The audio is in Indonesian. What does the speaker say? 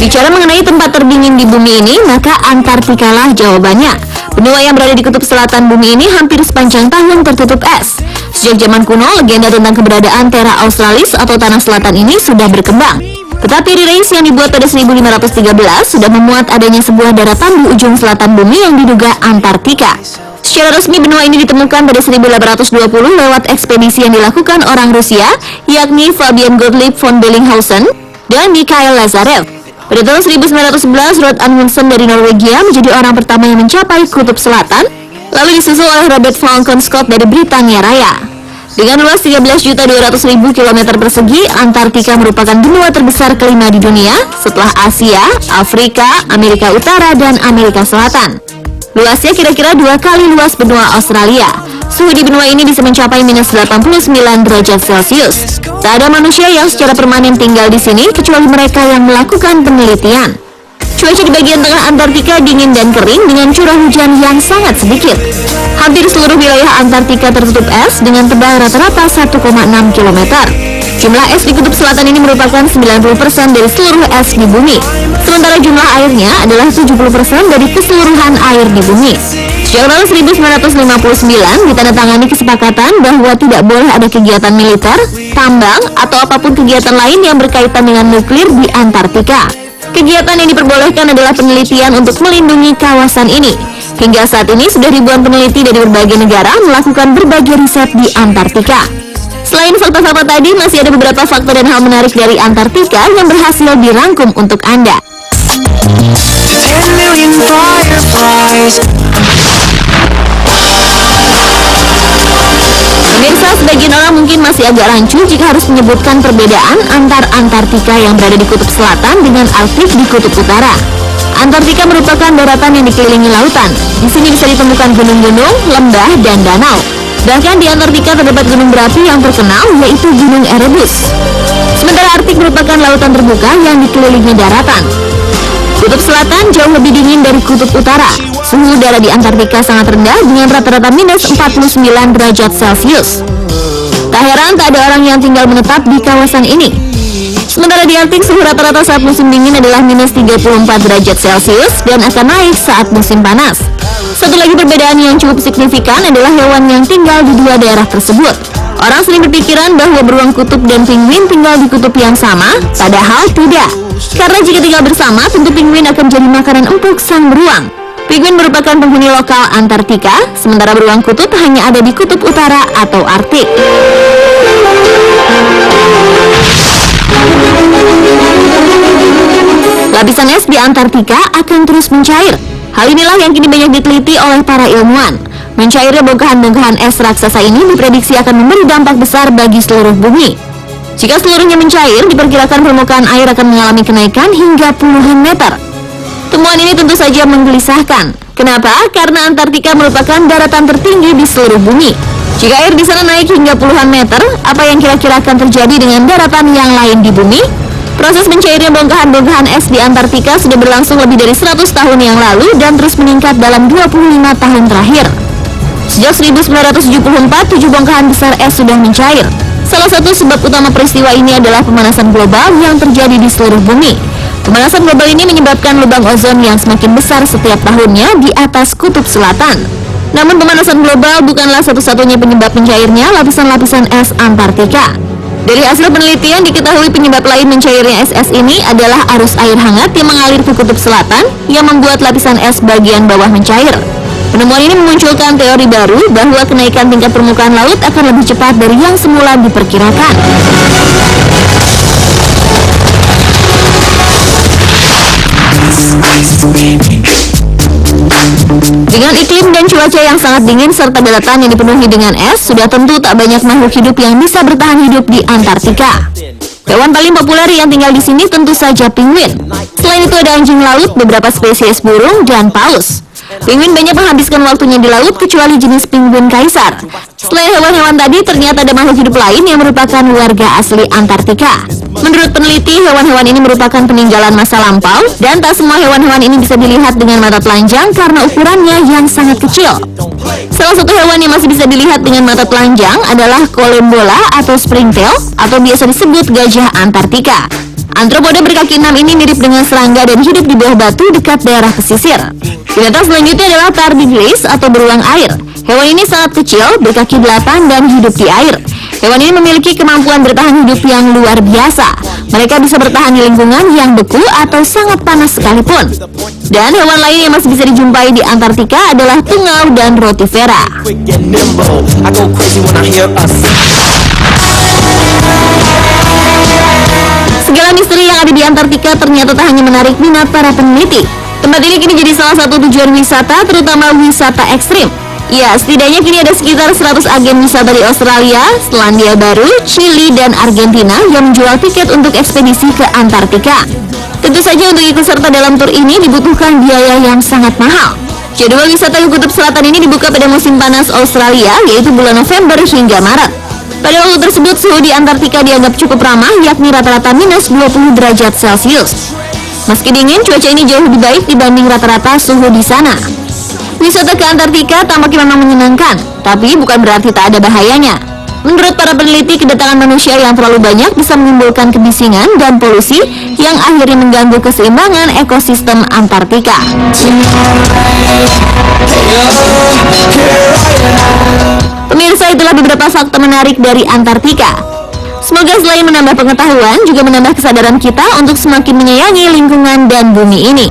Bicara mengenai tempat terdingin di bumi ini, maka Antartika lah jawabannya. Benua yang berada di kutub selatan bumi ini hampir sepanjang tahun tertutup es. Sejak zaman kuno, legenda tentang keberadaan Terra Australis atau tanah selatan ini sudah berkembang. Peta Piri Reis yang dibuat pada 1513 sudah memuat adanya sebuah daratan di ujung selatan bumi yang diduga Antartika. Secara resmi benua ini ditemukan pada 1820 lewat ekspedisi yang dilakukan orang Rusia, yakni Fabian Gottlieb von Bellinghausen dan Mikhail Lazarev. Pada tahun 1911, Roald Amundsen dari Norwegia menjadi orang pertama yang mencapai kutub selatan, lalu disusul oleh Robert Falcon Scott dari Britania Raya. Dengan luas 13.200.000 km persegi, Antartika merupakan benua terbesar kelima di dunia setelah Asia, Afrika, Amerika Utara, dan Amerika Selatan. Luasnya kira-kira 2 kali luas benua Australia. Suhu di benua ini bisa mencapai minus 89 derajat Celcius. Tak ada manusia yang secara permanen tinggal di sini kecuali mereka yang melakukan penelitian. Cuaca di bagian tengah Antartika dingin dan kering dengan curah hujan yang sangat sedikit. Hampir seluruh wilayah Antartika tertutup es dengan tebal rata-rata 1,6 km. Jumlah es di kutub selatan ini merupakan 90% dari seluruh es di bumi. Sementara jumlah airnya adalah 70% dari keseluruhan air di bumi. Sejak tahun 1959 ditandatangani kesepakatan bahwa tidak boleh ada kegiatan militer, tambang, atau apapun kegiatan lain yang berkaitan dengan nuklir di Antartika. Kegiatan yang diperbolehkan adalah penelitian untuk melindungi kawasan ini. Hingga saat ini sudah ribuan peneliti dari berbagai negara melakukan berbagai riset di Antartika. Selain fakta-fakta tadi, masih ada beberapa fakta dan hal menarik dari Antartika yang berhasil dirangkum untuk Anda. Pemirsa, sebagian orang mungkin masih agak rancu jika harus menyebutkan perbedaan antar Antartika yang berada di kutub selatan dengan Arktik di kutub utara. Antartika merupakan daratan yang dikelilingi lautan. Di sini bisa ditemukan gunung-gunung, lembah, dan danau. Bahkan di Antartika terdapat gunung berapi yang terkenal, yaitu Gunung Erebus. Sementara Arktik merupakan lautan terbuka yang dikelilingi daratan. Kutub selatan jauh lebih dingin dari kutub utara. Suhu udara di Antartika sangat rendah dengan rata-rata minus 49 derajat Celcius. Tak heran tak ada orang yang tinggal menetap di kawasan ini. Sementara di Arktik, suhu rata-rata saat musim dingin adalah minus 34 derajat Celcius dan akan naik saat musim panas. Satu lagi perbedaan yang cukup signifikan adalah hewan yang tinggal di dua daerah tersebut. Orang sering berpikiran bahwa beruang kutub dan penguin tinggal di kutub yang sama, padahal tidak. Karena jika tinggal bersama, tentu penguin akan menjadi makanan empuk sang beruang. Penguin merupakan penghuni lokal Antartika, sementara beruang kutub hanya ada di kutub utara atau Arktik. Lapisan es di Antartika akan terus mencair. Hal inilah yang kini banyak diteliti oleh para ilmuwan. Mencairnya bongkahan-bongkahan es raksasa ini diprediksi akan memberi dampak besar bagi seluruh bumi. Jika seluruhnya mencair, diperkirakan permukaan air akan mengalami kenaikan hingga puluhan meter. Temuan ini tentu saja menggelisahkan. Kenapa? Karena Antartika merupakan daratan tertinggi di seluruh bumi. Jika air di sana naik hingga puluhan meter, apa yang kira-kira akan terjadi dengan daratan yang lain di bumi? Proses mencairnya bongkahan-bongkahan es di Antartika sudah berlangsung lebih dari 100 tahun yang lalu dan terus meningkat dalam 25 tahun terakhir. Sejak 1974, 7 bongkahan besar es sudah mencair. Salah satu sebab utama peristiwa ini adalah pemanasan global yang terjadi di seluruh bumi. Pemanasan global ini menyebabkan lubang ozon yang semakin besar setiap tahunnya di atas kutub selatan. Namun pemanasan global bukanlah satu-satunya penyebab mencairnya lapisan-lapisan es Antartika. Dari hasil penelitian diketahui penyebab lain mencairnya es ini adalah arus air hangat yang mengalir ke kutub selatan yang membuat lapisan es bagian bawah mencair. Penemuan ini memunculkan teori baru bahwa kenaikan tingkat permukaan laut akan lebih cepat dari yang semula diperkirakan. Dengan iklim dan cuaca yang sangat dingin serta daratan yang dipenuhi dengan es, sudah tentu tak banyak makhluk hidup yang bisa bertahan hidup di Antartika. Hewan paling populer yang tinggal di sini tentu saja penguin. Selain itu ada anjing laut, beberapa spesies burung, dan paus. Penguin banyak menghabiskan waktunya di laut kecuali jenis penguin kaisar. Selain hewan-hewan tadi, ternyata ada makhluk hidup lain yang merupakan warga asli Antartika. Menurut peneliti, hewan-hewan ini merupakan peninggalan masa lampau dan tak semua hewan-hewan ini bisa dilihat dengan mata telanjang karena ukurannya yang sangat kecil. Salah satu hewan yang masih bisa dilihat dengan mata telanjang adalah Collembola atau springtail atau biasa disebut gajah Antartika. Antropoda berkaki 6 ini mirip dengan serangga dan hidup di bawah batu dekat daerah pesisir. Binatang selanjutnya adalah tardigrades atau beruang air. Hewan ini sangat kecil, berkaki 8 dan hidup di air. Hewan ini memiliki kemampuan bertahan hidup yang luar biasa. Mereka bisa bertahan di lingkungan yang beku atau sangat panas sekalipun. Dan hewan lain yang masih bisa dijumpai di Antartika adalah tungau dan rotifera. Segala misteri yang ada di Antartika ternyata tak hanya menarik minat para peneliti. Tempat ini kini jadi salah satu tujuan wisata, terutama wisata ekstrim. Ya, setidaknya kini ada sekitar 100 agen wisata di Australia, Selandia Baru, Chili, dan Argentina yang menjual tiket untuk ekspedisi ke Antartika. Tentu saja untuk ikut serta dalam tur ini dibutuhkan biaya yang sangat mahal. Jadwal wisata ke Kutub Selatan ini dibuka pada musim panas Australia, yaitu bulan November hingga Maret. Pada waktu tersebut, suhu di Antartika dianggap cukup ramah, yakni rata-rata minus 20 derajat Celcius. Meski dingin, cuaca ini jauh lebih baik dibanding rata-rata suhu di sana. Wisata ke Antartika tampaknya memang menyenangkan, tapi bukan berarti tak ada bahayanya. Menurut para peneliti, kedatangan manusia yang terlalu banyak bisa menimbulkan kebisingan dan polusi yang akhirnya mengganggu keseimbangan ekosistem Antartika. Pemirsa, itulah beberapa fakta menarik dari Antartika. Semoga selain menambah pengetahuan, juga menambah kesadaran kita untuk semakin menyayangi lingkungan dan bumi ini.